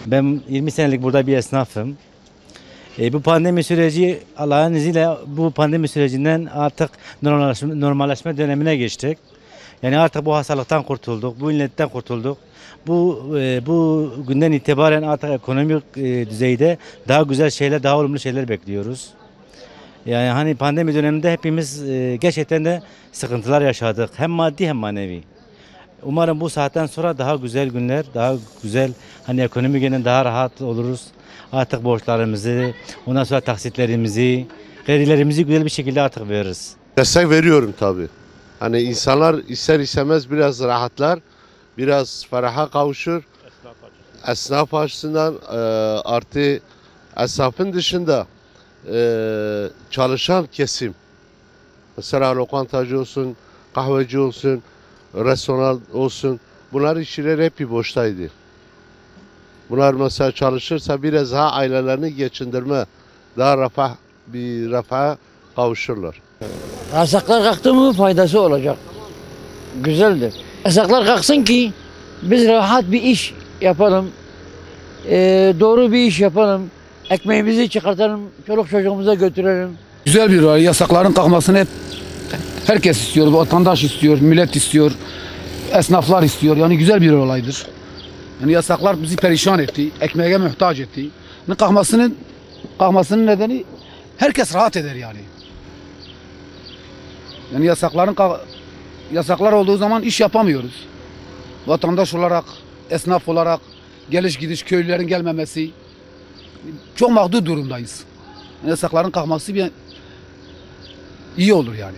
Ben 20 senelik burada bir esnafım. Bu pandemi süreci Allah'ın izniyle bu pandemi sürecinden artık normalleşme dönemine geçtik. Yani artık bu hastalıktan kurtulduk, bu illetten kurtulduk. Bu günden itibaren artık ekonomik düzeyde daha güzel şeyler, daha olumlu şeyler bekliyoruz. Yani hani pandemi döneminde hepimiz gerçekten de sıkıntılar yaşadık. Hem maddi hem manevi. Umarım bu saatten sonra daha güzel günler, daha güzel hani ekonomi gene daha rahat oluruz. Artık borçlarımızı, ondan sonra taksitlerimizi, kredilerimizi güzel bir şekilde artık veririz. Destek veriyorum tabii. Hani insanlar ister istemez biraz rahatlar, biraz feraha kavuşur. Esnaf açısından artı esnafın dışında çalışan kesim. Mesela lokantacı olsun, kahveci olsun, restoran olsun. Bunlar işçiler hep boştaydı. Bunlar mesela çalışırsa biraz daha ailelerini geçindirme, daha refaha kavuşurlar. Yasaklar kalktı mı faydası olacak. Güzeldir. Yasaklar kalksın ki biz rahat bir iş yapalım. Doğru bir iş yapalım. Ekmeğimizi çıkartalım. Çoluk çocuğumuza götürelim. Güzel bir olay. Yasakların kalkmasını hep herkes istiyor. Vatandaş istiyor, millet istiyor, esnaflar istiyor. Yani güzel bir olaydır. Yani yasaklar bizi perişan etti. Ekmeğe muhtaç etti. Yani kalkmasının nedeni herkes rahat eder yani. Yani yasaklar olduğu zaman iş yapamıyoruz. Vatandaş olarak, esnaf olarak geliş gidiş köylülerin gelmemesi çok mağdur durumdayız. Yani yasakların kalkması iyi olur yani.